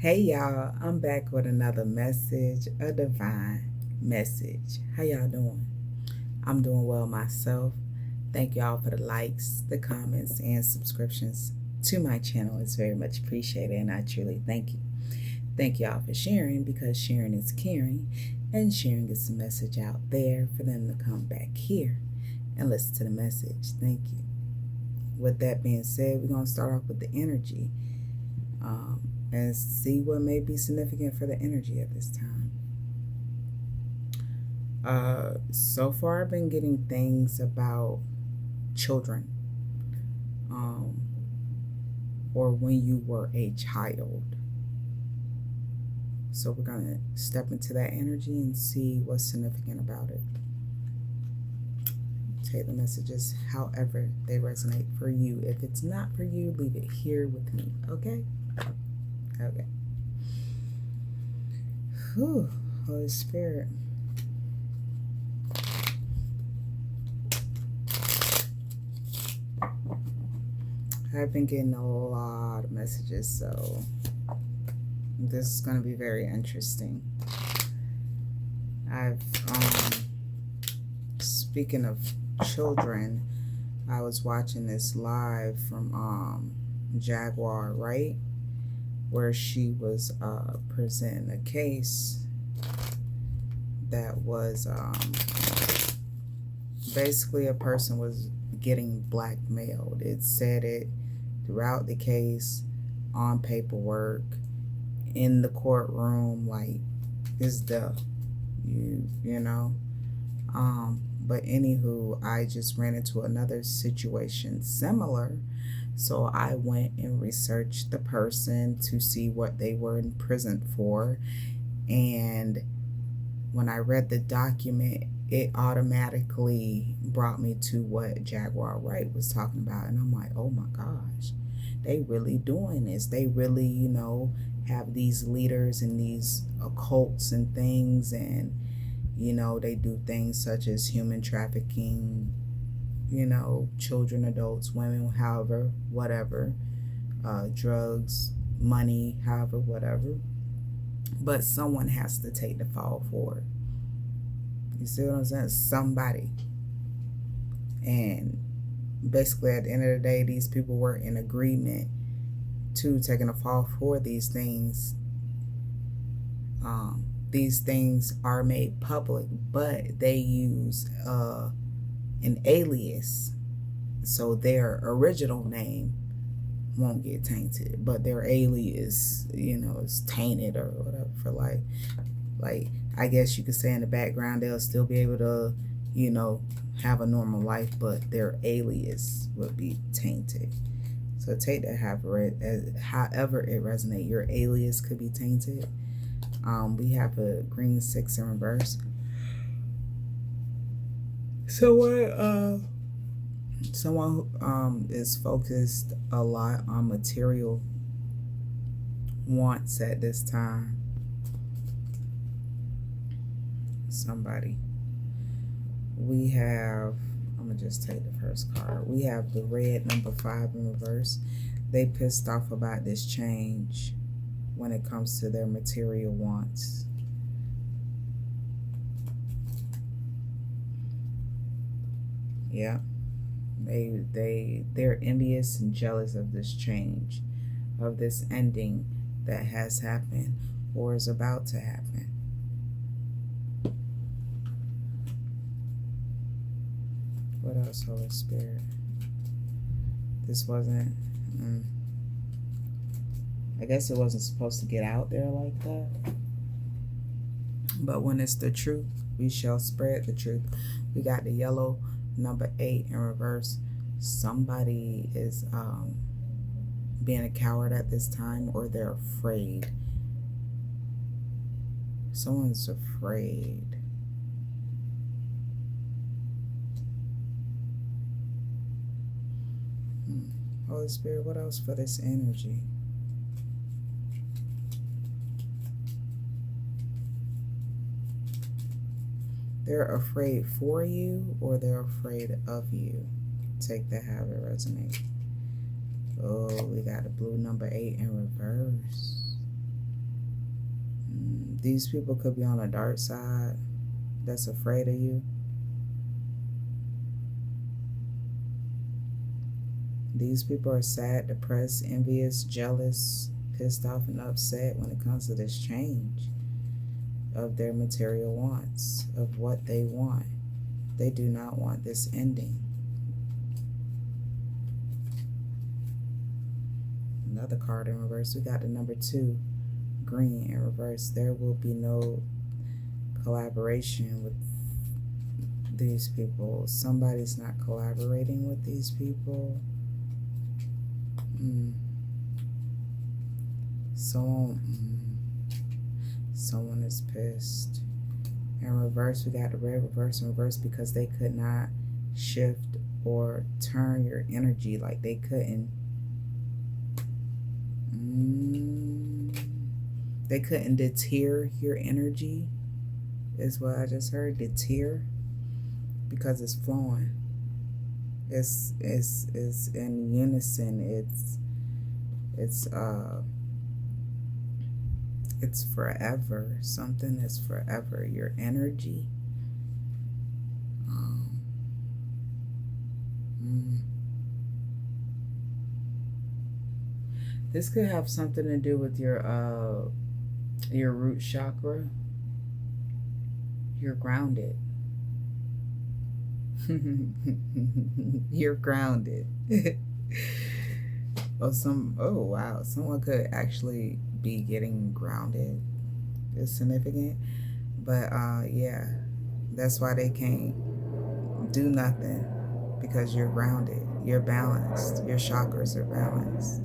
Hey y'all, I'm back with another message, a divine message. How y'all doing? I'm doing well myself. Thank y'all for the likes, the comments, and subscriptions to my channel. It's very much appreciated, and I truly thank you. Thank y'all for sharing because sharing is caring, and sharing gets the message out there for them to come back here and listen to the message. Thank you. With that being said, we're going to start off with the energy. And see what may be significant for the energy at this time. So far, I've been getting things about children, um, or when you were a child. So we're gonna step into that energy and see what's significant about it. Take the messages however they resonate for you. If it's not for you, leave it here with me. Okay. Okay. Whew, Holy Spirit. I've been getting a lot of messages, so this is going to be very interesting. Speaking of children, I was watching this live from Jaguar, right? Where she was presenting a case that was basically a person was getting blackmailed. It said it throughout the case, on paperwork, in the courtroom, like it's you know. But anywho, I just ran into another situation similar. So I went and researched the person to see what they were in prison for. And when I read the document, it automatically brought me to what Jaguar Wright was talking about. And I'm like, oh my gosh, they really doing this. They really, have these leaders and these occults and things. And, they do things such as human trafficking, children, adults, women, however, whatever, drugs, money, however, whatever. But someone has to take the fall for it. You see what I'm saying? Somebody. And basically, at the end of the day, these people were in agreement to taking a fall for these things. These things are made public, but they use an alias, so their original name won't get tainted, but their alias, is tainted or whatever. For like I guess you could say in the background they'll still be able to, have a normal life, but their alias would be tainted. So take that however it resonates. Your alias could be tainted. We have a green 6 in reverse. So someone who is focused a lot on material wants at this time. Somebody. We have, I'm gonna just take the first card. We have the red number 5 in reverse. They pissed off about this change when it comes to their material wants. Yeah. They're envious and jealous of this change, of this ending that has happened or is about to happen. What else, Holy Spirit? This wasn't I guess it wasn't supposed to get out there like that. But when it's the truth, we shall spread the truth. We got the yellow number 8 in reverse. Somebody is being a coward at this time, or they're afraid. Someone's afraid. Holy Spirit, what else for this energy? They're afraid for you, or they're afraid of you. Take that however it resonates. Oh, we got a blue number 8 in reverse. These people could be on the dark side that's afraid of you. These people are sad, depressed, envious, jealous, pissed off, and upset when it comes to this change of their material wants, of what they want. They do not want this ending. Another card in reverse. We got the number 2, green in reverse. There will be no collaboration with these people. Somebody's not collaborating with these people. Someone is pissed. In reverse, we got the red reverse in reverse because they could not shift or turn your energy. Like they couldn't. They couldn't deter your energy, is what I just heard. Deter, because it's flowing. It's in unison. It's forever. Something is forever. Your energy. This could have something to do with your root chakra. You're grounded. You're grounded. Oh wow, someone could actually be getting grounded. It's significant. But yeah, that's why they can't do nothing, because you're grounded. You're balanced. Your chakras are balanced.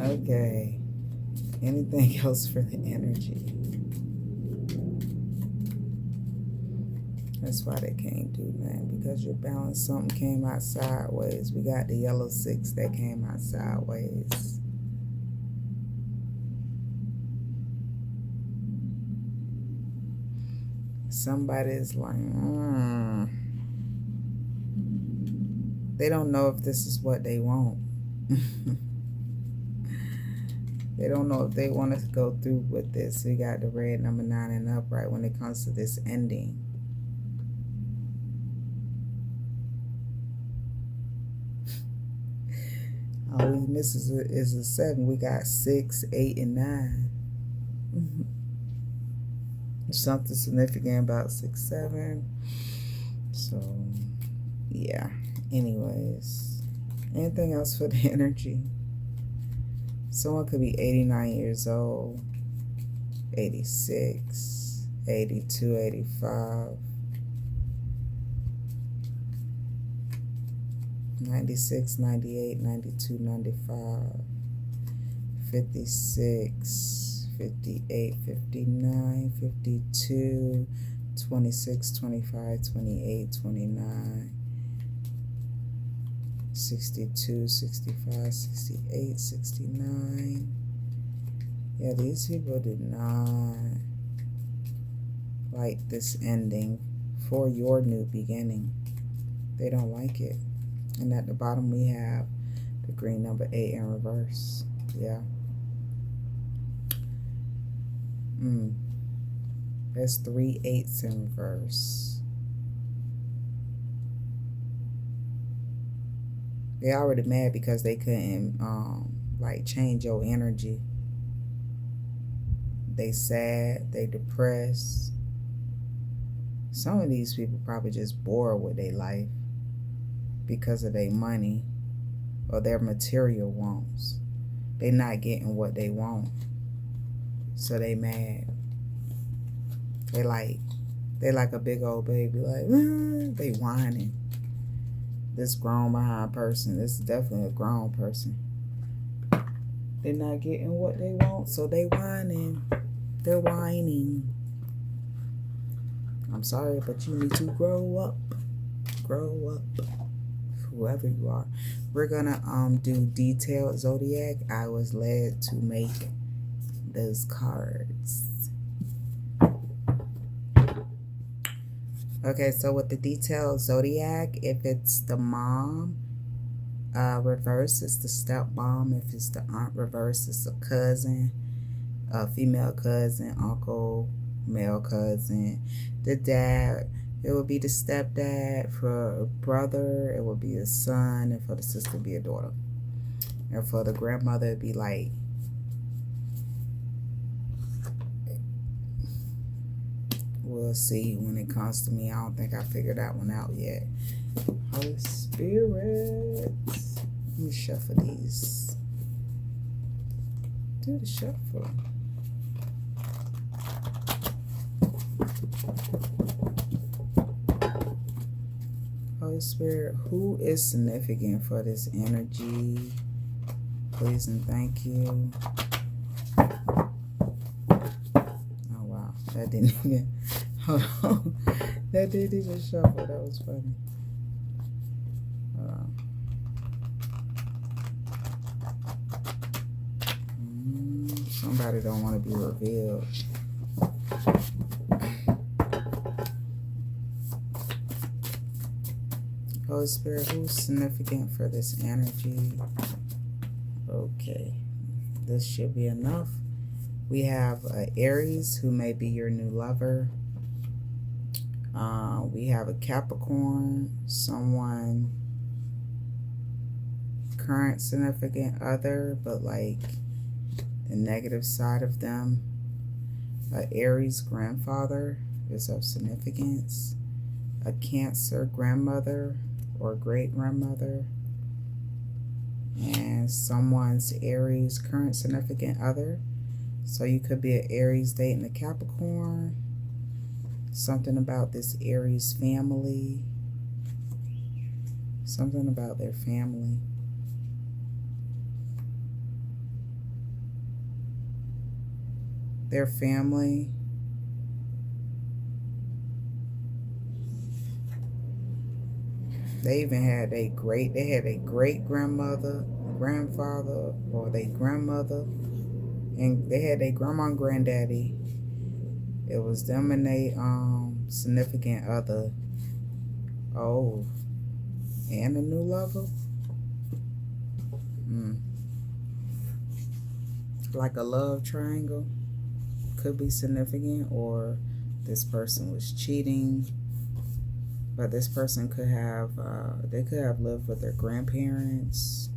Okay. Anything else for the energy? That's why they can't do that, because you're balanced. Something came out sideways. We got the yellow 6 that came out sideways. Somebody's like, they don't know if this is what they want. They don't know if they want to go through with this. We got the red number 9 and upright when it comes to this ending. All we miss is a 7. We got 6, 8, and 9. Something significant about 6, 7. So, yeah. Anyways, anything else for the energy? Someone could be 89 years old, 86, 82, 85, 96, 98, 92, 95, 56, 58, 59, 52, 26, 25, 28, 29, 62, 65, 68, 69. Yeah, these people did not like this ending for your new beginning. They don't like it. And at the bottom we have the green number 8 in reverse. Yeah. That's 3 8s in reverse. They already mad because they couldn't like change your energy. They sad, they depressed. Some of these people probably just bored with their life because of their money or their material wants. They not getting what they want, so they mad. They like a big old baby, like they whining. This grown behind person, this is definitely a grown person. They're not getting what they want, so they whining. They're whining. I'm sorry, but you need to grow up. Grow up. Whoever you are. We're gonna do detailed zodiac. I was led to make those cards. Okay, so with the detailed zodiac, if it's the mom, Reverse is the stepmom. If it's the aunt, reverse it's a cousin, a female cousin, uncle, male cousin. The dad, it would be the stepdad. For a brother, it would be a son, and for the sister, it'd be a daughter. And for the grandmother, it'd be like, we'll see when it comes to me. I don't think I figured that one out yet. Holy Spirit. Let me shuffle these. Do the shuffle. Holy Spirit, who is significant for this energy? Please and thank you. Oh, wow. That didn't even... Hold on. That didn't even shuffle. That was funny. Hold on. Somebody don't want to be revealed. Holy Spirit, who's significant for this energy? Okay. This should be enough. We have Aries, who may be your new lover. We have a Capricorn, someone, current significant other, but like the negative side of them. Aries grandfather is of significance. A Cancer grandmother or great grandmother. And someone's Aries current significant other. So you could be an Aries dating a Capricorn. Something about this Aries family. Something about their family. Their family. They even had a great grandmother, grandfather, or their grandmother. And they had their grandma and granddaddy. It was them and they significant other. Oh, and a new lover. Like a love triangle. Could be significant, or this person was cheating. But this person could have, they could have lived with their grandparents.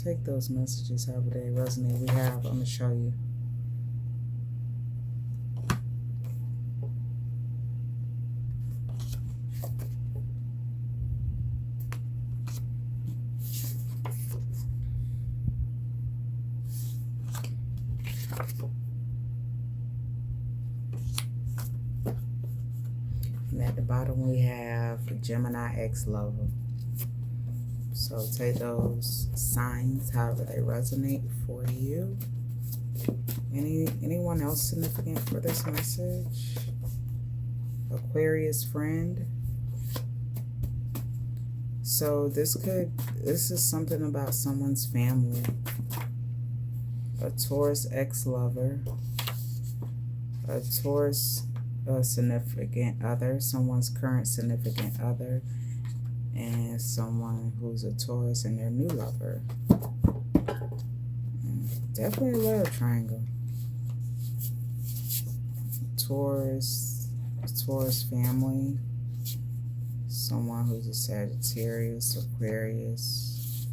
Take those messages however they resonate. We have, I'm going to show you. And at the bottom we have Gemini ex-lover. So take those signs however they resonate for you. Anyone else significant for this message? Aquarius friend. So this is something about someone's family. A Taurus ex-lover. A Taurus significant other. Someone's current significant other. And someone who's a Taurus and their new lover. Definitely a love triangle. Taurus family. Someone who's a Sagittarius, Aquarius,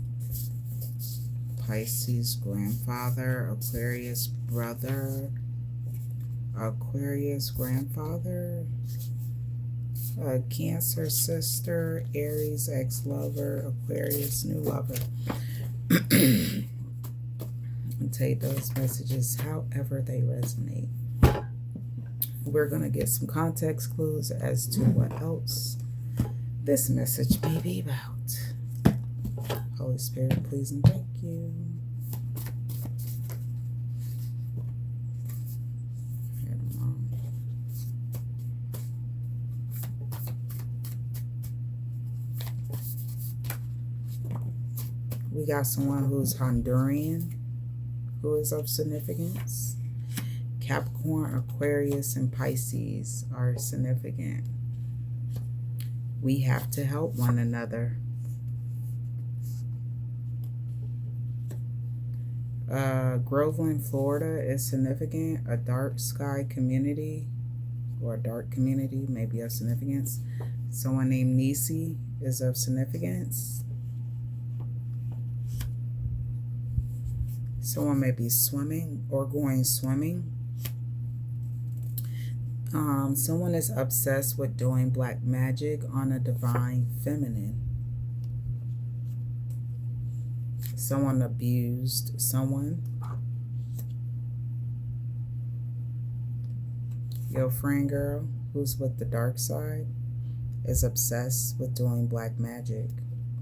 Pisces grandfather, Aquarius brother, Aquarius grandfather. Cancer sister, Aries ex-lover, Aquarius new lover. And take those messages however they resonate. We're going to get some context clues as to what else this message may be about. Holy Spirit, please and thank you. We got someone who's Honduran, who is of significance. Capricorn, Aquarius, and Pisces are significant. We have to help one another. Groveland, Florida is significant. A dark sky community, or a dark community, may be of significance. Someone named Nisi is of significance. Someone may be swimming or going swimming. Someone is obsessed with doing black magic on a divine feminine. Someone abused someone. Your friend girl, who's with the dark side, is obsessed with doing black magic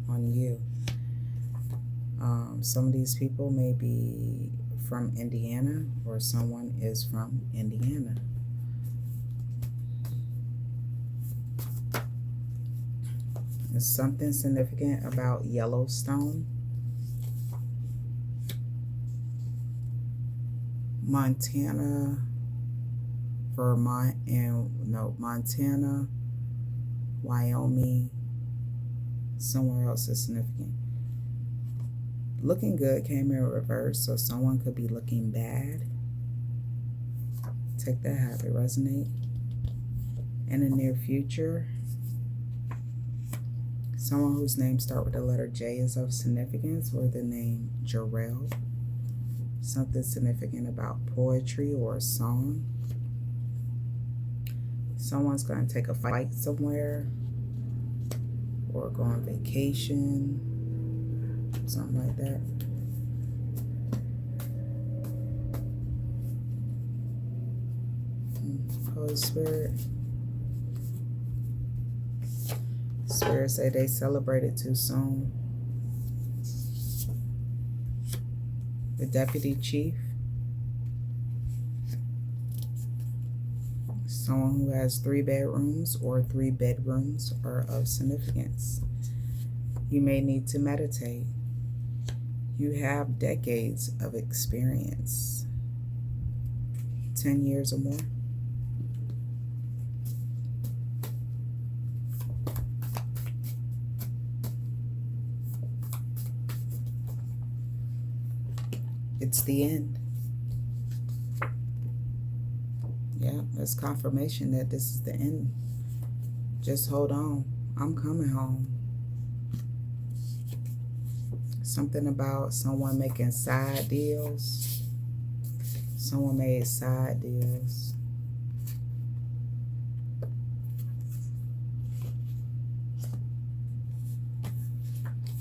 on you. Some of these people may be from Indiana, or someone is from Indiana. There's something significant about Yellowstone, Montana, Vermont, and Montana, Wyoming, somewhere else is significant. Looking good came in reverse, so someone could be looking bad. Take that, have it resonate. In the near future, someone whose name starts with the letter J is of significance, or the name Jarrell. Something significant about poetry or a song. Someone's going to take a flight somewhere, or go on vacation, something like that. Holy Spirit. Spirit say they celebrated too soon. The deputy chief. Someone who has 3 bedrooms or 3 bedrooms are of significance. You may need to meditate. You have decades of experience. 10 years or more. It's the end. Yeah, that's confirmation that this is the end. Just hold on. I'm coming home. Something about someone making side deals. Someone made side deals.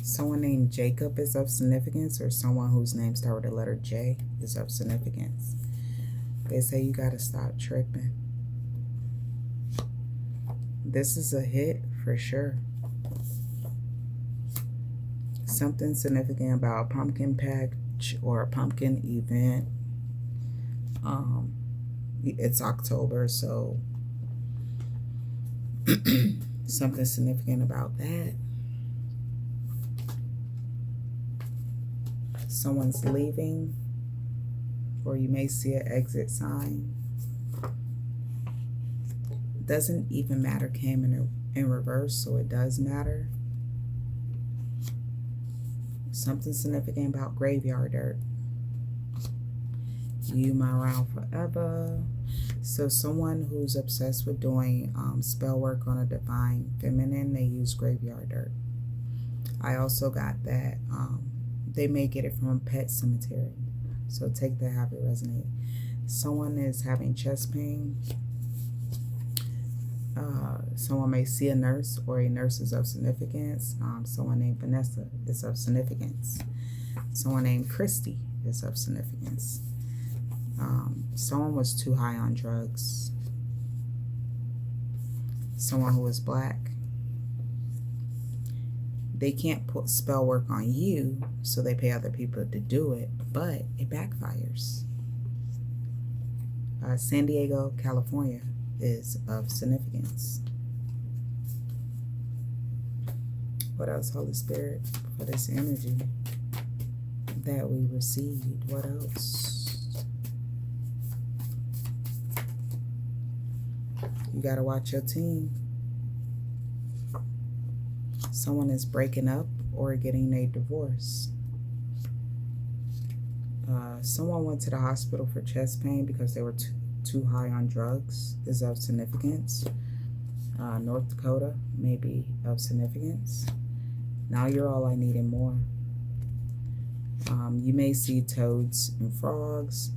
Someone named Jacob is of significance, or someone whose name starts with the letter J is of significance. They say you got to stop tripping. This is a hit for sure. Something significant about a pumpkin patch or a pumpkin event. It's October, so something significant about that. Someone's leaving, or you may see an exit sign. Doesn't even matter, came in reverse, so it does matter. Something significant about graveyard dirt. You my around forever. So someone who's obsessed with doing spell work on a divine feminine, they use graveyard dirt. I also got that they may get it from a pet cemetery. So take that, have it resonate. Someone is having chest pain. Someone may see a nurse, or a nurse is of significance. Someone named Vanessa is of significance. Someone named Christy is of significance. Someone was too high on drugs. Someone who was black. They can't put spell work on you, so they pay other people to do it, but it backfires. San Diego, California is of significance. What else, Holy Spirit, for this energy that we received? What else? You gotta watch your team. Someone is breaking up or getting a divorce. Someone went to the hospital for chest pain because they were too high on drugs is of significance. North Dakota may be of significance. Now you're all I need and more. You may see toads and frogs.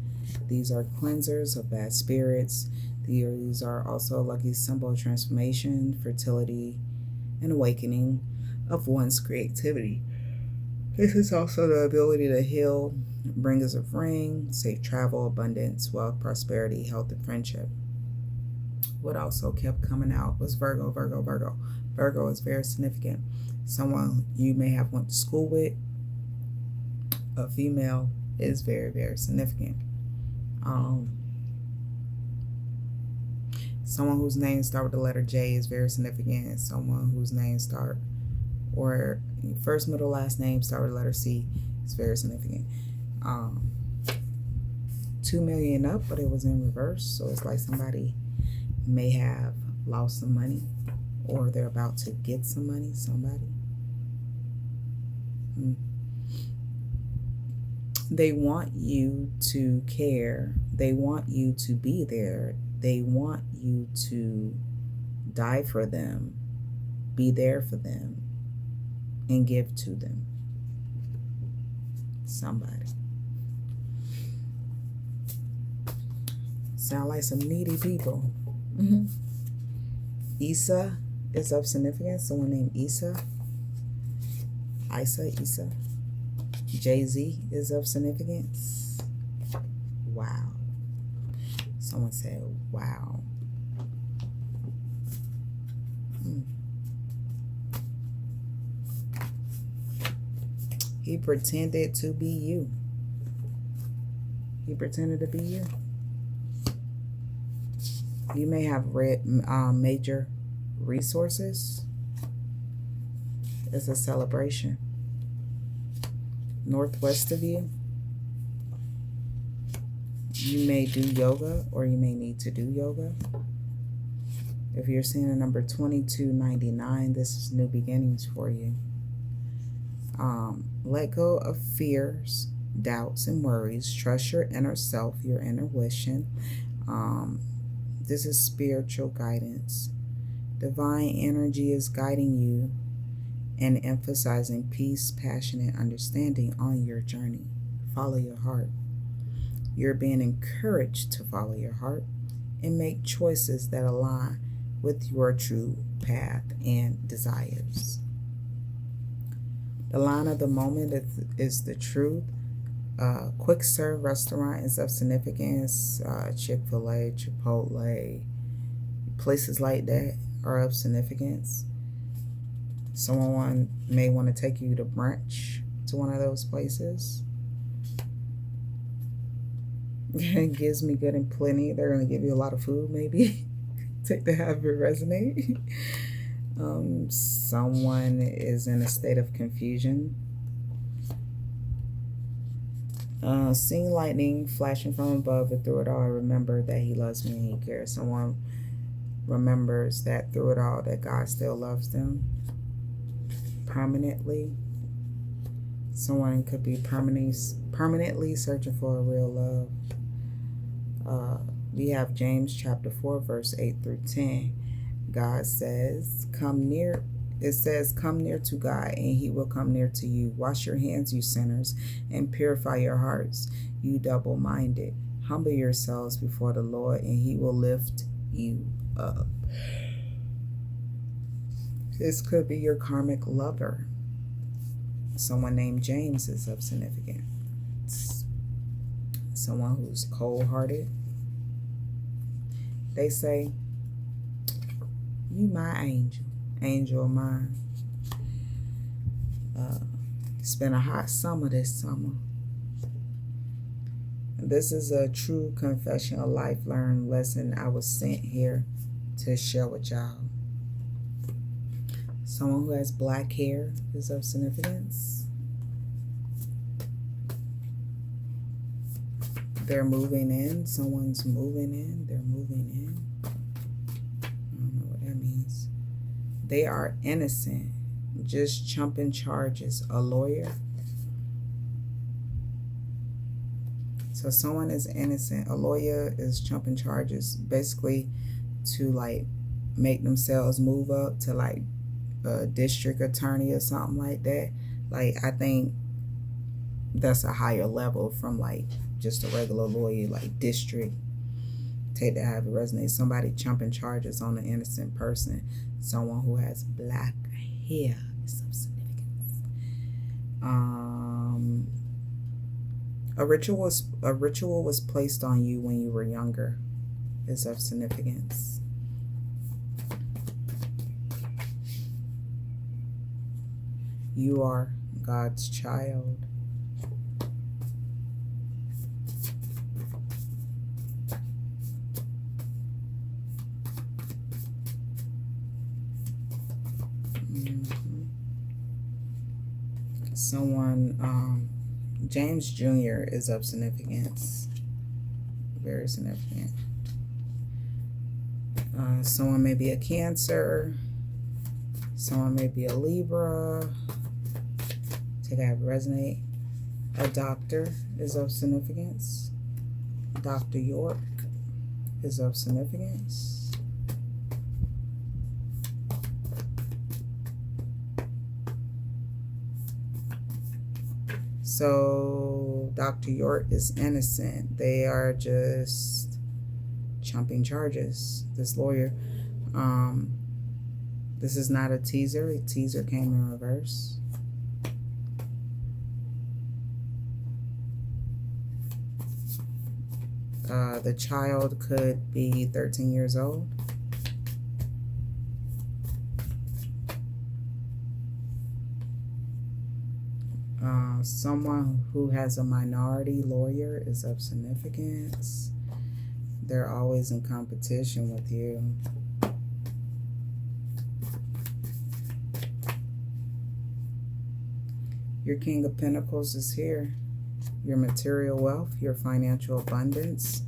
These are cleansers of bad spirits. These are also a lucky symbol of transformation, fertility, and awakening of one's creativity. This is also the ability to heal, bring us a ring, safe travel, abundance, wealth, prosperity, health, and friendship. What also kept coming out was Virgo, Virgo, Virgo. Virgo is very significant. Someone you may have went to school with, a female, is very, very significant. Someone whose name start with the letter J is very significant. Someone whose name start, or first, middle, last name start with the letter C is very significant. 2 million up, but it was in reverse. So it's like somebody may have lost some money, or they're about to get some money, somebody. They want you to care. They want you to be there. They want you to die for them, be there for them, and give to them. Somebody. Sound like some needy people. Isa is of significance. Someone named Isa. Isa. Jay-Z is of significance. Wow. Someone said, wow. He pretended to be you. He pretended to be you. You may have read major resources. It's a celebration. Northwest of you, you may do yoga, or you may need to do yoga. If you're seeing a number 2299, this is new beginnings for you. Let go of fears, doubts, and worries. Trust your inner self, your intuition. This is spiritual guidance. Divine energy is guiding you and emphasizing peace, passion, and understanding on your journey. Follow your heart. You're being encouraged to follow your heart and make choices that align with your true path and desires. The line of the moment is the truth. Quick serve restaurant is of significance. Chick-fil-A, Chipotle, places like that are of significance. Someone may want to take you to brunch to one of those places. It gives me good and plenty. They're going to give you a lot of food, maybe. Take to have it resonate. Someone is in a state of confusion. Seeing lightning flashing from above, but through it all, I remember that he loves me and he cares. Someone remembers that through it all, that God still loves them permanently. Someone could be permanently searching for a real love. We have James chapter 4, verse 8 through 10. God says, come near. It says, come near to God, and he will come near to you. Wash your hands, you sinners, and purify your hearts, you double-minded. Humble yourselves before the Lord, and he will lift you up. This could be your karmic lover. Someone named James is of significance. Someone who's cold-hearted. They say, you my angel of mine. It's been a hot summer this summer. This is a true confession, a life learned lesson I was sent here to share with y'all. Someone who has black hair is of significance. They're moving in. Someone's moving in. They're moving in. I don't know what that means. They are innocent. just chumping charges, a lawyer. So someone is innocent. A lawyer is chumping charges, basically to like make themselves move up to like a district attorney or something like that. Like, I think that's a higher level from like just a regular lawyer, like district. Take that how it resonates. Somebody chumping charges on an innocent person. Someone who has black hair is of significance. A ritual was placed on you when you were younger is of significance. You are God's child. Someone, James Jr. is of significance. Very significant. Someone may be a Cancer. Someone may be a Libra. Take that resonate. A doctor is of significance. Dr. York is of significance. So Dr. York is innocent. They are just chumping charges. This lawyer, this is not a teaser. A teaser came in reverse. The child could be 13 years old. Someone who has a minority lawyer is of significance. They're always in competition with you. Your King of Pentacles is here. Your material wealth, your financial abundance,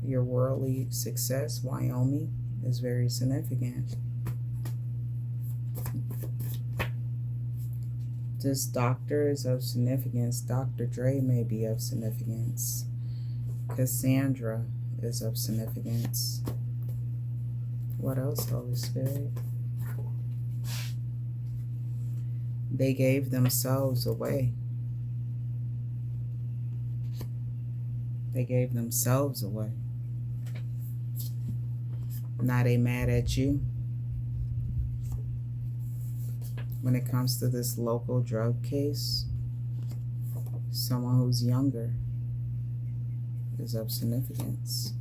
your worldly success, Wyoming, is very significant. This doctor is of significance. Dr. Dre may be of significance. Cassandra is of significance. What else, Holy Spirit? They gave themselves away. They gave themselves away. Now they mad at you. When it comes to this local drug case, someone who's younger is of significance.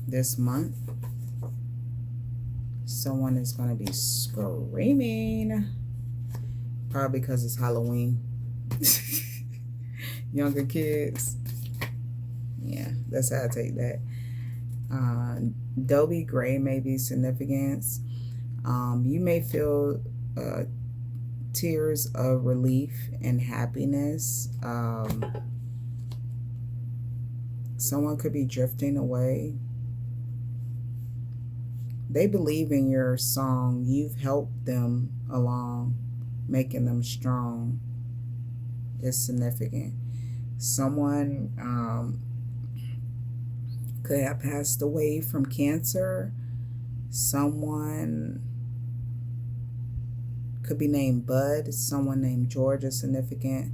This month, someone is going to be screaming, probably because it's Halloween. Younger kids, yeah, that's how I take that. Dobie Gray may be significance. You may feel tears of relief and happiness. Someone could be drifting away. They believe in your song. You've helped them along, making them strong. It's significant. Someone could have passed away from cancer. Someone could be named Bud. Someone named George is significant.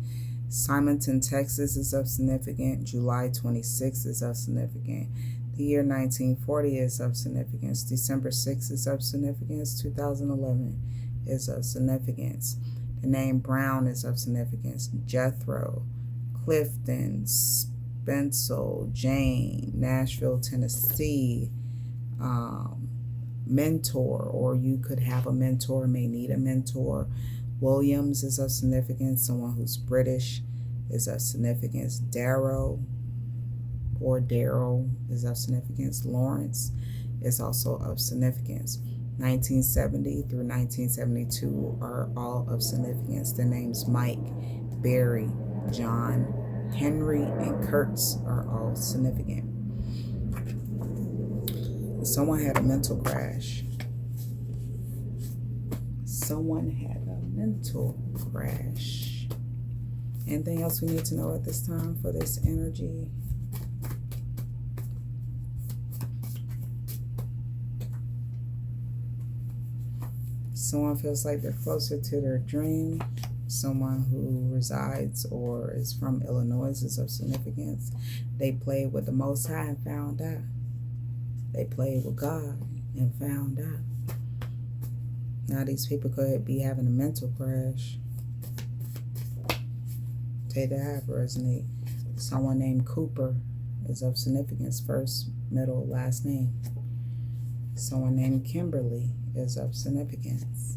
Simonton, Texas is of significant. July 26th is of significant. The year 1940 is of significance. December 6th is of significance. 2011 is of significance. The name Brown is of significance. Jethro, Clifton, Spencel, Jane, Nashville, Tennessee, mentor, or you could have a mentor, may need a mentor. Williams is of significance. Someone who's British is of significance. Darrow or Daryl is of significance. Lawrence is also of significance. 1970 through 1972 are all of significance. The names Mike, Barry, John, Henry, and Kurtz are all significant. Someone had a mental crash. Someone had a mental crash. Anything else we need to know at this time for this energy? Someone feels like they're closer to their dream. Someone who resides or is from Illinois is of significance. They played with the Most High and found out. They played with God and found out. Now these people could be having a mental crash. Take that, resonate. Someone named Cooper is of significance. First, middle, last name. Someone named Kimberly is of significance.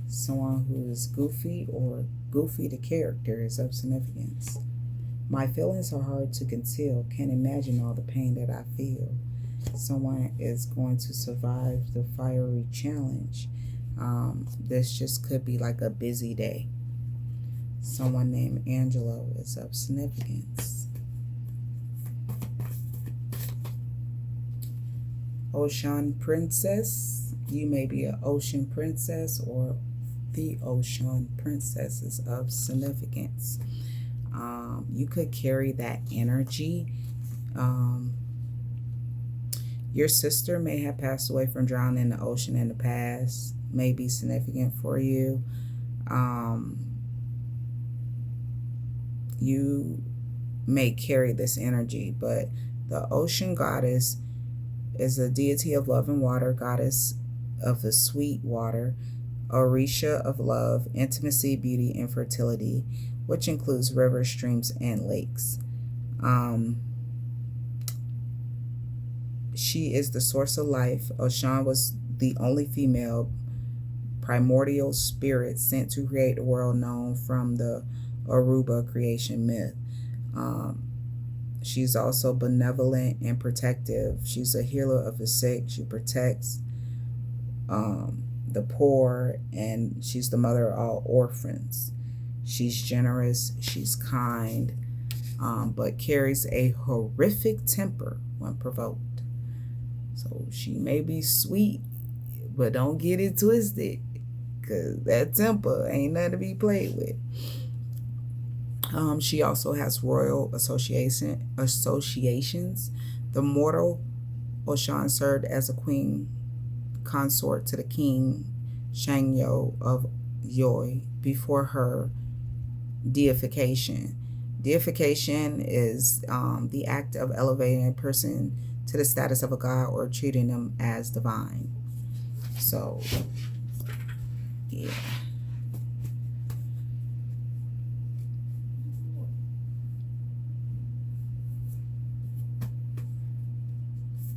Someone who is Goofy or Goofy the character is of significance. My feelings are hard to conceal. Can't imagine all the pain that I feel. Someone is going to survive the fiery challenge. This just could be like a busy day. Someone named Angelo is of significance. Ocean Princess. You may be an ocean princess, or the ocean princess is of significance. You could carry that energy. Your sister may have passed away from drowning in the ocean in the past. May be significant for you. You may carry this energy, but the ocean goddess is a deity of love and water, goddess of the sweet water, Orisha of love, intimacy, beauty, and fertility, which includes rivers, streams, and lakes. She is the source of life. Oshun was the only female primordial spirit sent to create the world, known from the Aruba creation myth. She's also benevolent and protective. She's a healer of the sick. She protects the poor, and she's the mother of all orphans. She's generous, she's kind, but carries a horrific temper when provoked. So she may be sweet, but don't get it twisted, because that temper ain't nothing to be played with. She also has royal associations. The mortal Oshun served as a queen consort to the king Shangyo of Yoi before her deification. Deification is the act of elevating a person to the status of a god or treating them as divine. So, yeah.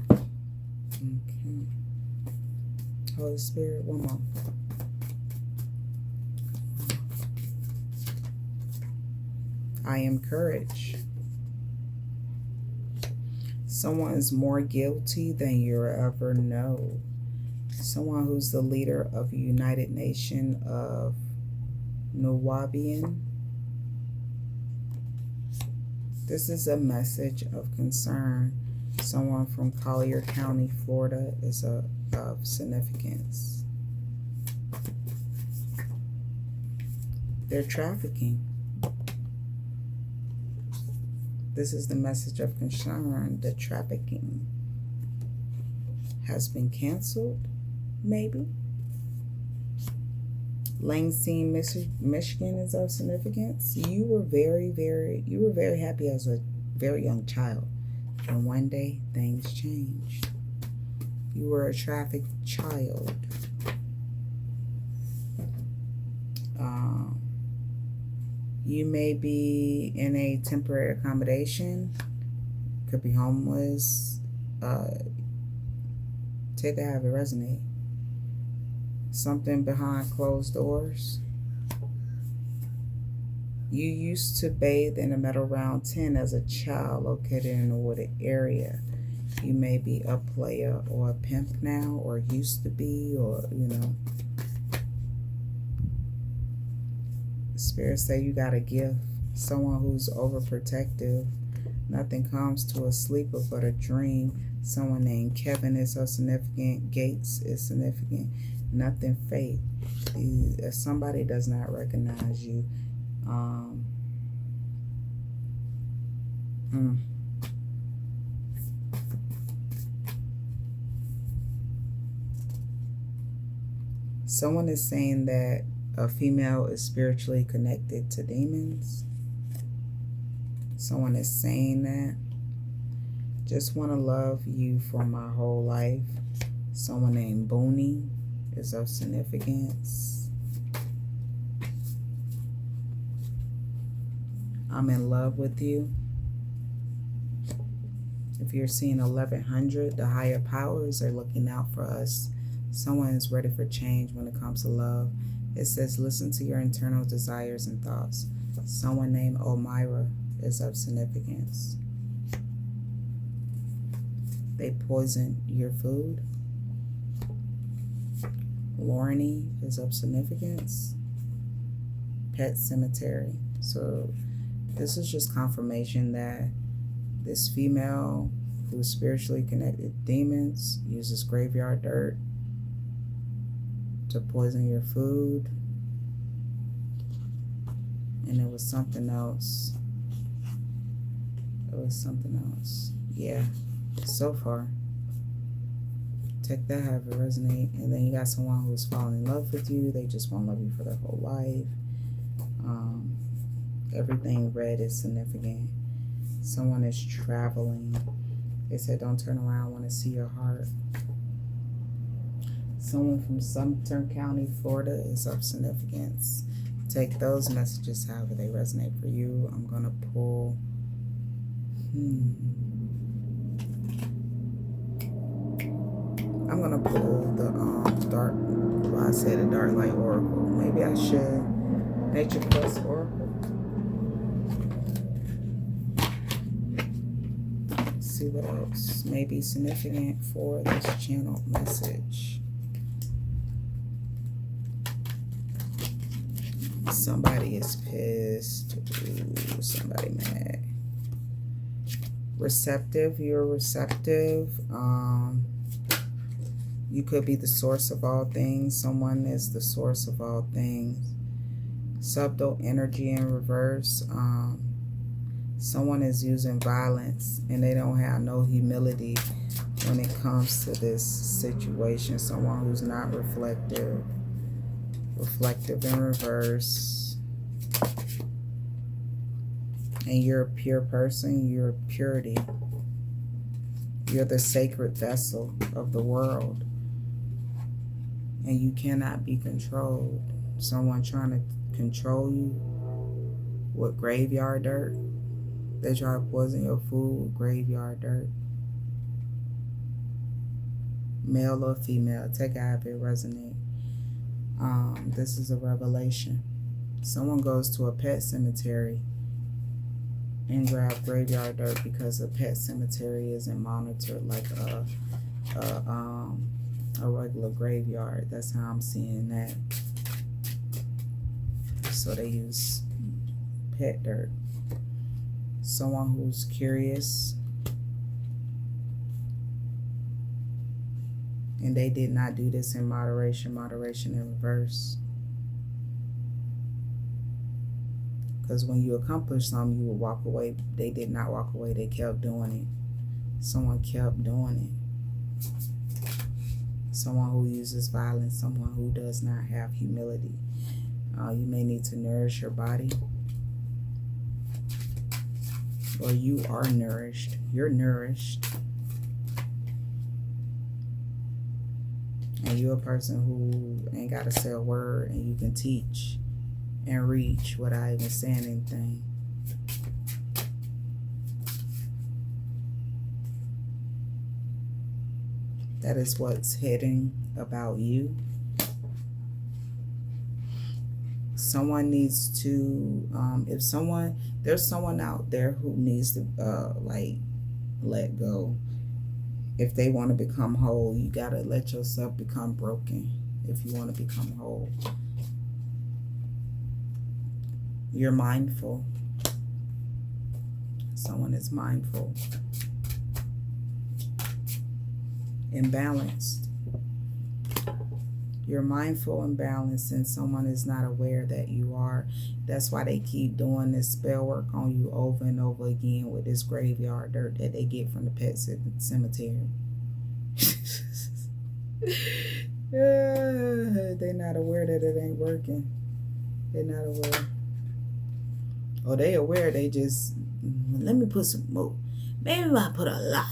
Okay. Holy Spirit, one more. I am courage. Someone is more guilty than you ever know. Someone who's the leader of the United Nation of Nuwaubian. This is a message of concern. Someone from Collier County, Florida is of significance. They're trafficking. This is the message of concern. The trafficking has been canceled, maybe. Lansing, Michigan is of significance. You were very happy as a very young child. And one day, things changed. You were a trafficked child. You may be in a temporary accommodation. Could be homeless. Take that, have it resonate. Something behind closed doors. You used to bathe in a metal round 10 as a child located in a wooded area. You may be a player or a pimp now, or used to be, or, Spirit say you got a gift. Someone who's overprotective. Nothing comes to a sleeper but a dream. Someone named Kevin is so significant. Gates is significant. Nothing fake. If somebody does not recognize you, someone is saying that a female is spiritually connected to demons. Someone is saying that. Just want to love you for my whole life. Someone named Booney is of significance. I'm in love with you. If you're seeing 1100, the higher powers are looking out for us. Someone is ready for change when it comes to love. It says, listen to your internal desires and thoughts. Someone named Omira is of significance. They poison your food. Lorne is of significance. Pet cemetery. So this is just confirmation that this female who's spiritually connected to demons uses graveyard dirt to poison your food. And it was something else. It was something else. Yeah. So far. Take that, have it resonate. And then you got someone who's falling in love with you. They just want to love you for their whole life. Everything red is significant. Someone is traveling. They said don't turn around, I want to see your heart. Someone from Sumter County, Florida is of significance. Take those messages however they resonate for you. I'm going to pull I'm going to pull the dark, well, I said a dark light oracle. Maybe I should. Nature Plus Oracle. Let's see what else may be significant for this channel message. Somebody is pissed. Ooh, somebody mad. Receptive. You're receptive. You could be the source of all things. Someone is the source of all things. Subtle energy in reverse. Someone is using violence and they don't have no humility when it comes to this situation. Someone who's not reflective. Reflective in reverse. And you're a pure person. You're purity. You're the sacred vessel of the world. And you cannot be controlled. Someone trying to control you with graveyard dirt. They try to poison your food with graveyard dirt. Male or female, take it however it resonate. This is a revelation. Someone goes to a pet cemetery and grab graveyard dirt because a pet cemetery isn't monitored like a regular graveyard. That's how I'm seeing that. So they use pet dirt. Someone who's curious and they did not do this in moderation. Moderation in reverse. Because when you accomplish something, you will walk away. They did not walk away. They kept doing it. Someone kept doing it. Someone who uses violence. Someone who does not have humility. You may need to nourish your body. Or you are nourished. You're nourished. And you're a person who ain't got to say a word and you can teach and reach without even saying anything. That is what's hidden about you. Someone needs to, there's someone out there who needs to, let go. If they want to become whole, you got to let yourself become broken if you want to become whole. You're mindful. Someone is mindful and balanced. You're mindful and balanced, and someone is not aware that you are. That's why they keep doing this spell work on you over and over again with this graveyard dirt that they get from the pet cemetery. They're not aware that it ain't working. They're not aware. Or they aware, they just, let me put some more. Maybe I put a lot.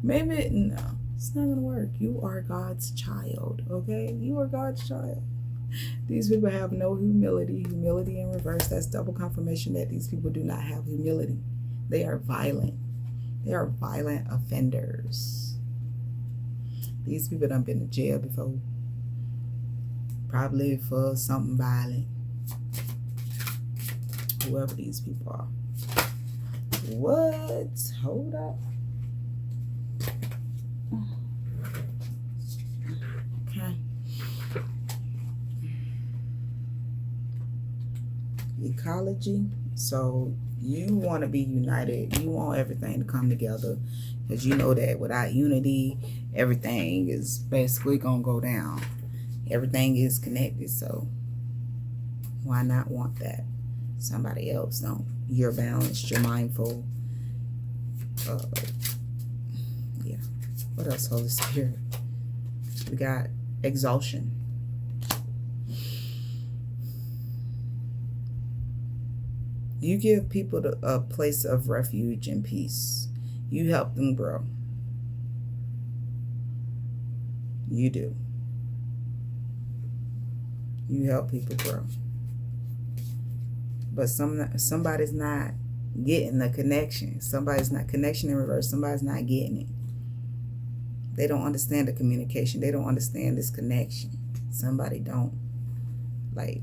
Maybe, no. It's not going to work. You are God's child, okay? You are God's child. These people have no humility. Humility in reverse. That's double confirmation that these people do not have humility. They are violent. They are violent offenders. These people done been to jail before. Probably for something violent. Whoever these people are. What? Hold up. Okay. Ecology. So you want to be united. You want everything to come together, because you know that without unity, everything is basically gonna go down. Everything is connected. So why not want that? Somebody else don't. You're balanced. You're mindful. Yeah. What else, Holy Spirit? We got exhaustion. You give people a place of refuge and peace. You help them grow. You do. You help people grow. But somebody's not getting the connection. Somebody's not connection in reverse. Somebody's not getting it. They don't understand the communication. They don't understand this connection. Somebody don't. Like,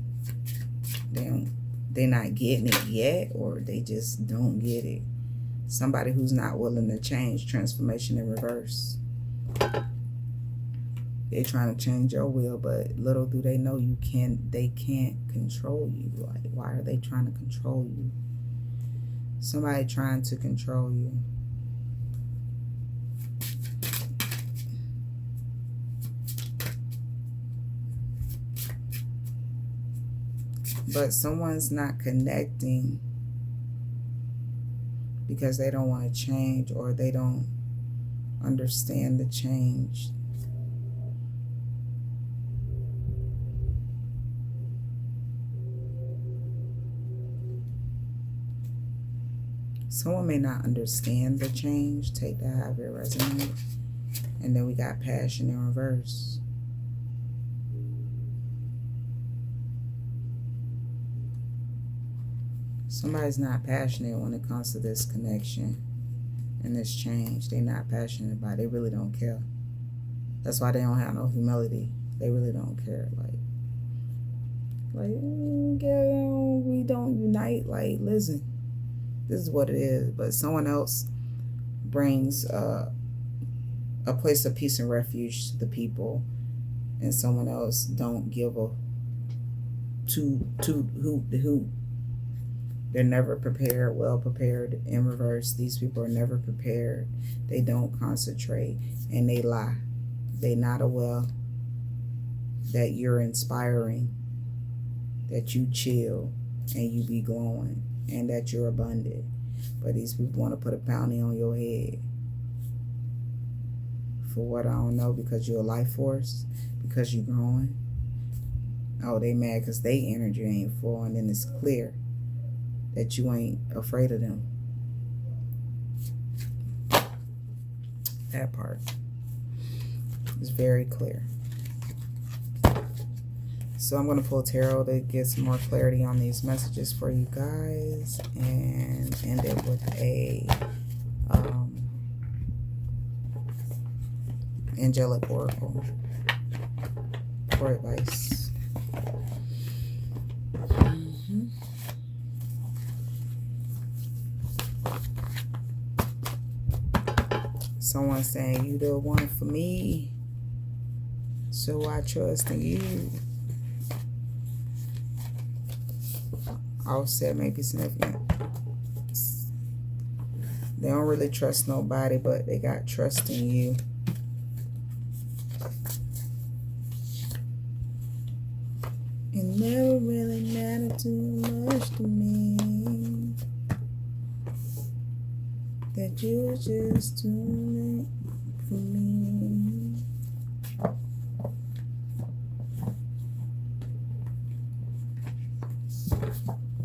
they're not getting it yet, or they just don't get it. Somebody who's not willing to change. Transformation in reverse. They're trying to change your will, but little do they know they can't control you. Like, why are they trying to control you? Somebody trying to control you. But someone's not connecting because they don't want to change, or they don't understand the change. Someone may not understand the change. Take that however it resonates. And then we got passion in reverse. Somebody's not passionate when it comes to this connection and this change. They're not passionate about it. They really don't care. That's why they don't have no humility. They really don't care. We don't unite. Like, listen, this is what it is. But someone else brings a place of peace and refuge to the people, and someone else don't give a to who. They're never prepared, well prepared in reverse. These people are never prepared. They don't concentrate, and they lie. They're not aware that you're inspiring, that you chill and you be glowing, and that you're abundant. But these people want to put a bounty on your head. For what? I don't know. Because you're a life force? Because you're growing? Oh, they mad because their energy ain't full, and then it's clear that you ain't afraid of them. That part is very clear. So I'm going to pull tarot to get some more clarity on these messages for you guys, and end it with a angelic oracle for advice. Someone saying, you the one for me, so I trust in you. Offset may be significant. They don't really trust nobody, but they got trust in you. It never really mattered too much to me that you were just too late for me.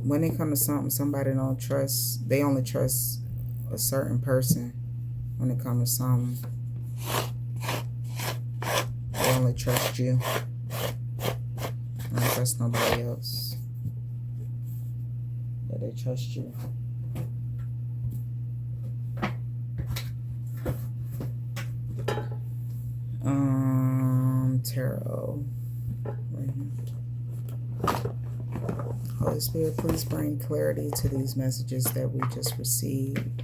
When it comes to something somebody don't trust, they only trust a certain person. When it comes to something, they only trust you. They don't trust nobody else, but they trust you. Tarot. Right here. Holy Spirit, please bring clarity to these messages that we just received.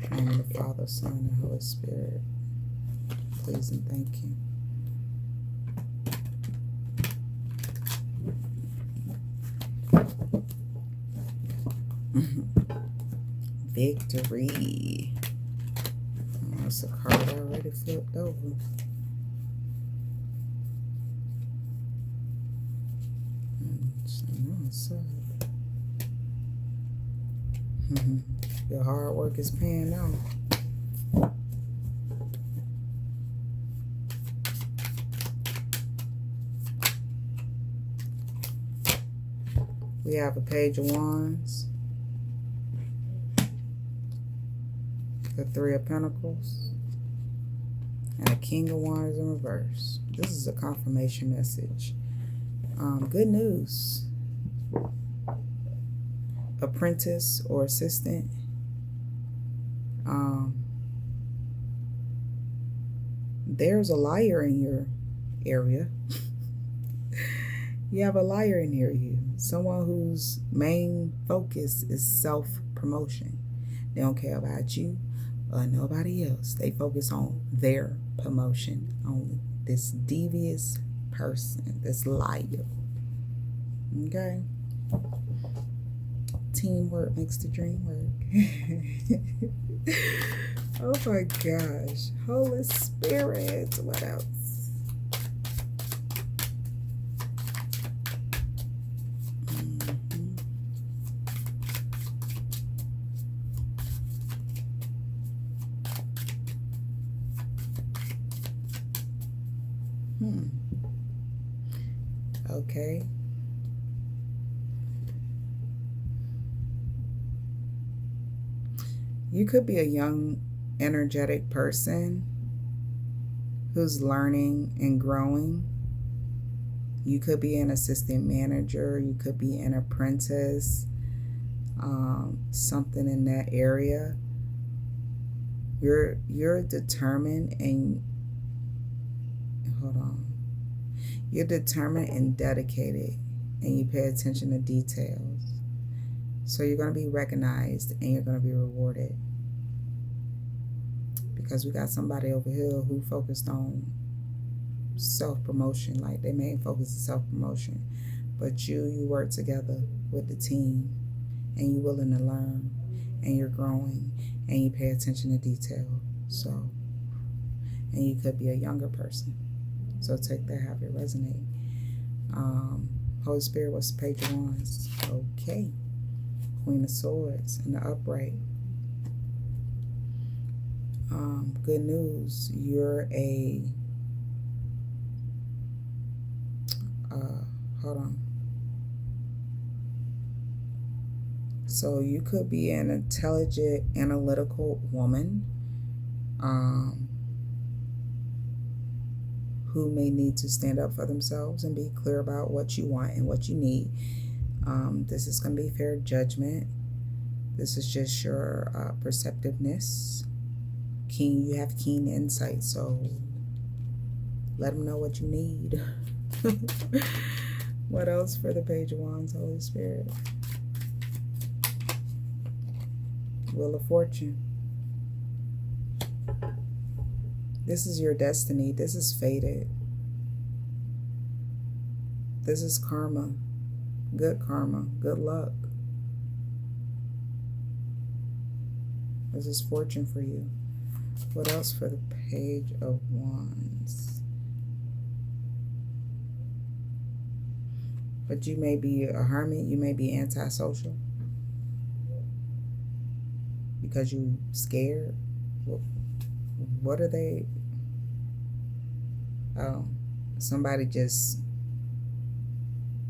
In the name of the Father, Son, and Holy Spirit. Please and thank you. Victory. Oh, that's a card already flipped over. Your hard work is paying off. We have a Page of Wands, the Three of Pentacles, and a King of Wands in reverse. This is a confirmation message. Good news. Apprentice or assistant. There's a liar in your area. You have a liar near you. Someone whose main focus is self-promotion. They don't care about you or nobody else. They focus on their promotion only. This devious person, this liar. Okay? Teamwork makes the dream work. Oh my gosh. Holy Spirit. What else? Okay. You could be a young, energetic person who's learning and growing. You could be an assistant manager. You could be an apprentice, something in that area. You're determined and hold on. You're determined and dedicated, and you pay attention to details. So you're going to be recognized and you're going to be rewarded. Because we got somebody over here who focused on self-promotion. Like their main focus is self-promotion. But you work together with the team and you're willing to learn and you're growing and you pay attention to detail. So, and you could be a younger person. So take that, have it resonate. Holy Spirit, what's the Page of Wands? Okay. Queen of Swords in the upright. Good news. You're a hold on. So you could be an intelligent, analytical woman who may need to stand up for themselves and be clear about what you want and what you need. This is going to be fair judgment. This is just your perceptiveness. You have keen insight, so let them know what you need. What else for the Page of Wands, Holy Spirit? Wheel of Fortune. This is your destiny. This is fated. This is karma. Good karma. Good luck. This is fortune for you. What else for the Page of Wands? But you may be a hermit. You may be antisocial because you scared. What are they? Oh, somebody just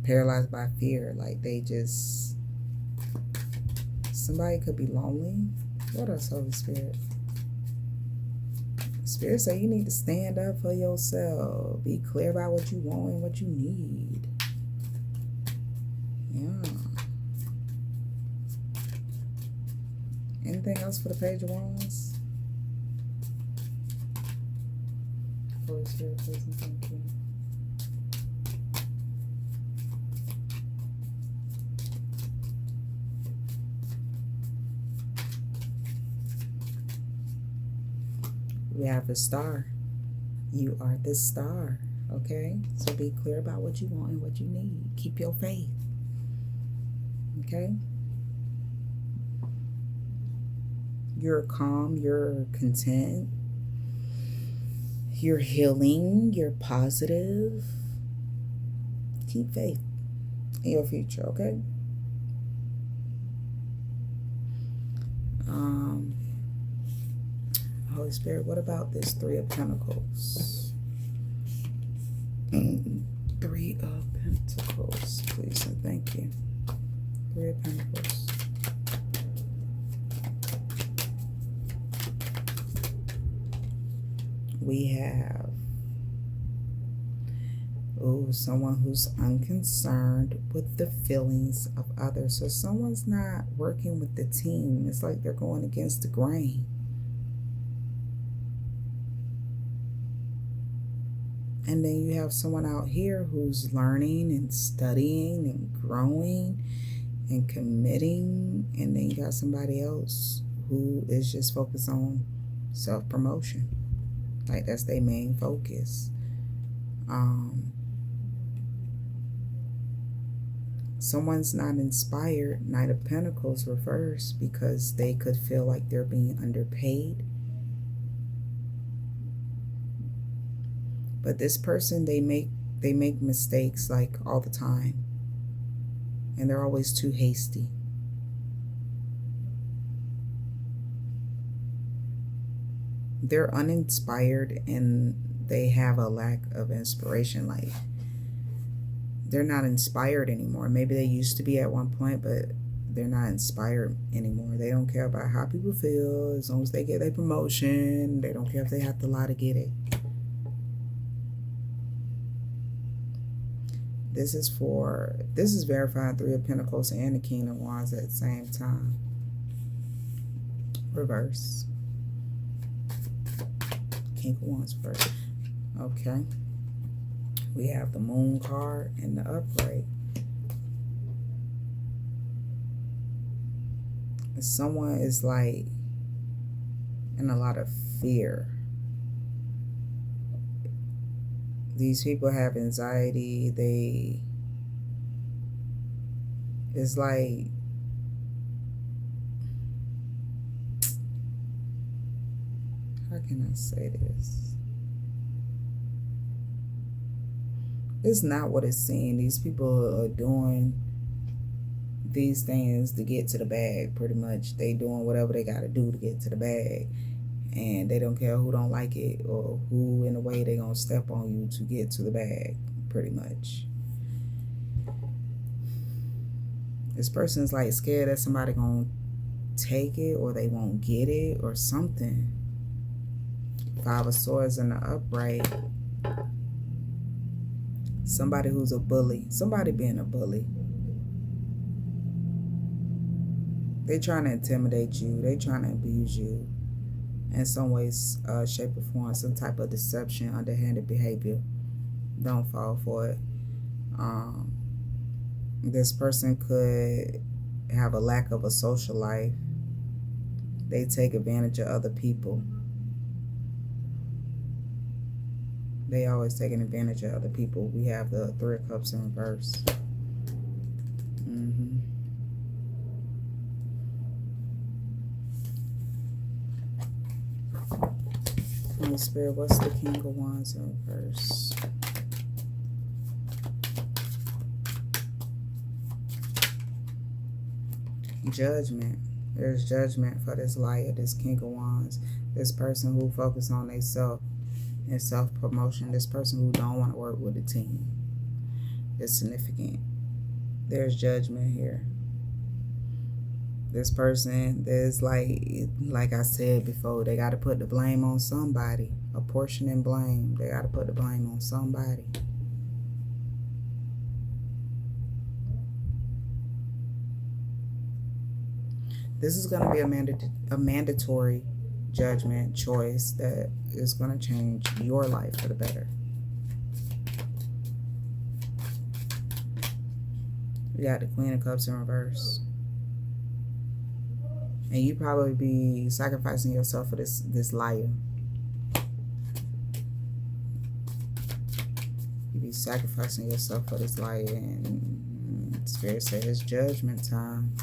paralyzed by fear. Like they just, somebody could be lonely. What else, Holy Spirit? Spirit say you need to stand up for yourself. Be clear about what you want and what you need. Yeah. Anything else for the Page of Wands? Holy Spirit, please and thank you. We have the Star. You are the star, okay? So be clear about what you want and what you need. Keep your faith, okay? You're calm, you're content, you're healing, you're positive. Keep faith in your future, okay? Holy Spirit, what about this Three of Pentacles? Three of Pentacles, please and thank you. Three of Pentacles. We have, someone who's unconcerned with the feelings of others. So someone's not working with the team. It's like they're going against the grain. And then you have someone out here who's learning and studying and growing and committing. And then you got somebody else who is just focused on self-promotion. Like that's their main focus. Someone's not inspired, Knight of Pentacles reversed, because they could feel like they're being underpaid. But this person, they make mistakes like all the time. And they're always too hasty. They're uninspired and they have a lack of inspiration. Like they're not inspired anymore. Maybe they used to be at one point, but they're not inspired anymore. They don't care about how people feel. As long as they get their promotion, they don't care if they have to lie to get it. This is verifying Three of Pentacles and the King of Wands at the same time. Reverse. King of Wands first. Okay. We have the Moon card and the upright. Someone is like in a lot of fear. These people have anxiety. It's like, how can I say this? It's not what it's saying. These people are doing these things to get to the bag, pretty much. They doing whatever they got to do to get to the bag. And they don't care who don't like it or who in a way they gonna step on you to get to the bag, pretty much. This person's like scared that somebody gonna take it or they won't get it or something. Five of Swords in the upright. Somebody who's a bully. Somebody being a bully. They trying to intimidate you. They trying to abuse you. In some ways, shape, or form, some type of deception, underhanded behavior. Don't fall for it. This person could have a lack of a social life. They take advantage of other people. They always taking advantage of other people. We have the Three of Cups in reverse. Holy Spirit, what's the King of Wands in reverse? Judgment. There's judgment for this liar, this King of Wands. This person who focuses on themselves and self-promotion. This person who don't want to work with a team. It's significant. There's judgment here. This person is like I said before, they got to put the blame on somebody. Apportioning blame. They got to put the blame on somebody. This is going to be a mandatory judgment choice that is going to change your life for the better. We got the Queen of Cups in reverse. And you probably be sacrificing yourself for this liar. You be sacrificing yourself for this liar, and Spirit said it's judgment time.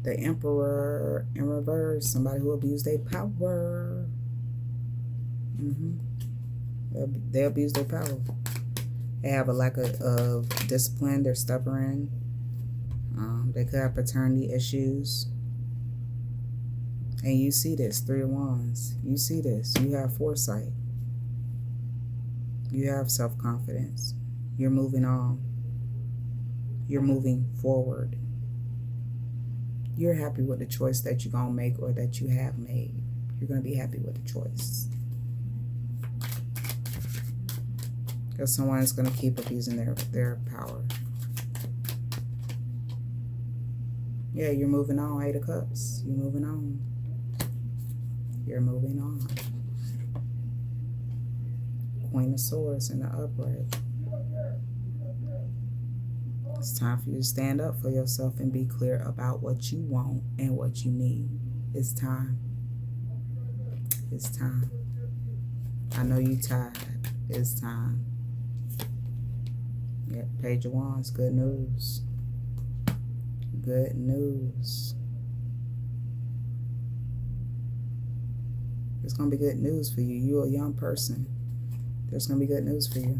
The Emperor in reverse. Somebody who abused their power. They abuse their power. They have a lack of discipline. They're stubborn. They could have paternity issues. And you see this, 3 of Wands. You see this. You have foresight. You have self-confidence. You're moving on. You're moving forward. You're happy with the choice that you're going to make or that you have made. You're going to be happy with the choice. Because someone is going to keep abusing their power. Yeah, you're moving on, 8 of Cups. You're moving on. You're moving on. Queen of Swords in the upright. It's time for you to stand up for yourself and be clear about what you want and what you need. It's time. It's time. I know you're tired. It's time. Yeah, Page of Wands, good news. Good news. There's going to be good news for you. You're a young person. There's going to be good news for you.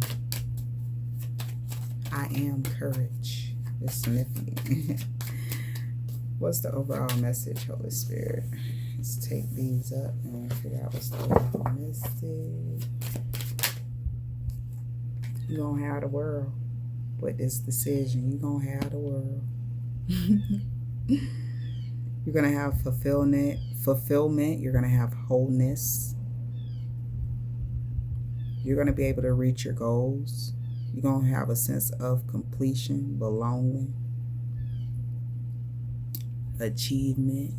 I am courage. It's significant. What's the overall message, Holy Spirit? Let's take these up and figure out what's the overall message. You're going to have the world with this decision. You're going to have the world. You're going to have fulfillment. You're going to have wholeness. You're going to be able to reach your goals. You're going to have a sense of completion, belonging, achievement.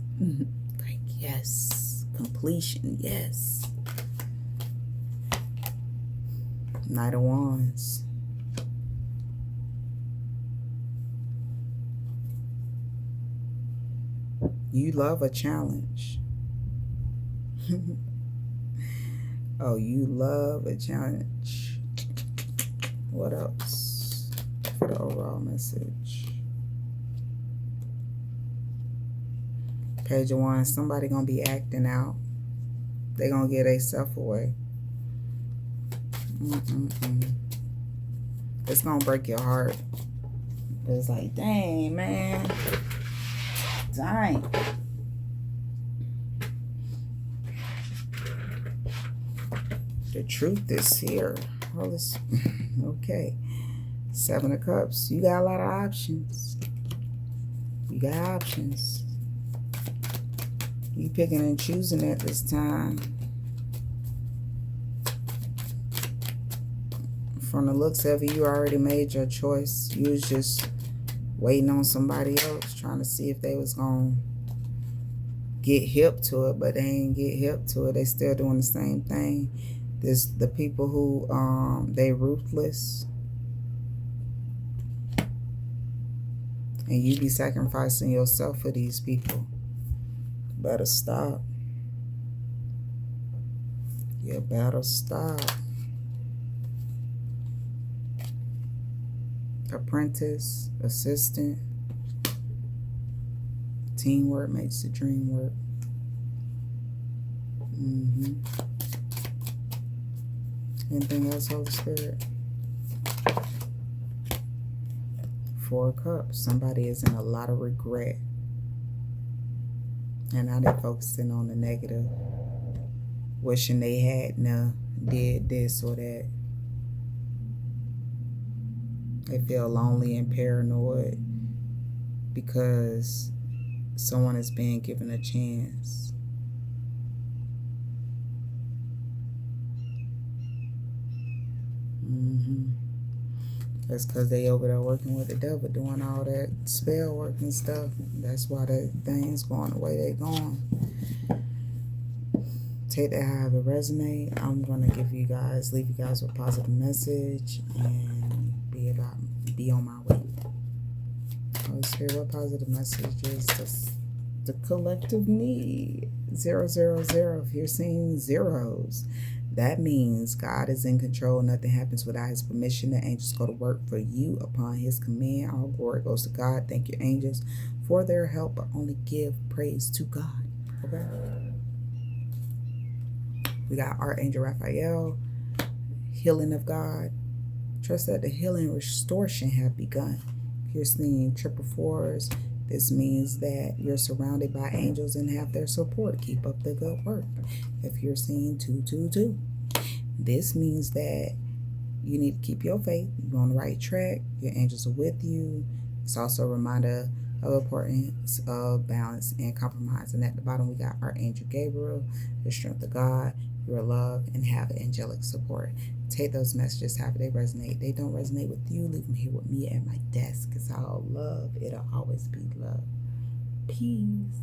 Like, yes, completion, yes. Knight of Wands. You love a challenge. Oh, you love a challenge. What else for the overall message? Page of Wands. Somebody gonna be acting out. They gonna get themselves away. It's gonna break your heart. It's like, dang, man. Dang. The truth is here. Well, okay. 7 of Cups. You got a lot of options. You got options. You picking and choosing at this time. From the looks of it, you already made your choice. You was just waiting on somebody else, trying to see if they was gonna get hip to it, but they ain't get hip to it. They still doing the same thing. There's the people who they ruthless, and you be sacrificing yourself for these people. Better stop. You better stop. Apprentice, assistant. Teamwork makes the dream work. Anything else, Holy Spirit? Four of Cups. Somebody is in a lot of regret. And now they're focusing on the negative. Wishing they hadn't did this or that. They feel lonely and paranoid because someone is being given a chance. That's because they over there working with the devil, doing all that spell work and stuff. That's why that thing's going the way they going. Take that however it resonate. I'm going to leave you guys with a positive message and be on my way. Holy Spirit, what positive message is this? The collective need. 000. If you're seeing zeros, that means God is in control. Nothing happens without his permission. The angels go to work for you upon his command. All glory goes to God. Thank you, angels, for their help, but only give praise to God. Okay? We got Archangel Raphael, healing of God. Trust that the healing restoration have begun. If you're seeing 444s, this means that you're surrounded by angels and have their support. Keep up the good work. If you're seeing 222, this means that you need to keep your faith. You're on the right track. Your angels are with you. It's also a reminder of the importance of balance and compromise. And at the bottom, we got Archangel Gabriel, the strength of God, your love, and have angelic support. Take those messages however they resonate. They don't resonate with you, leave them here with me at my desk. It's all love. It'll always be love. Peace.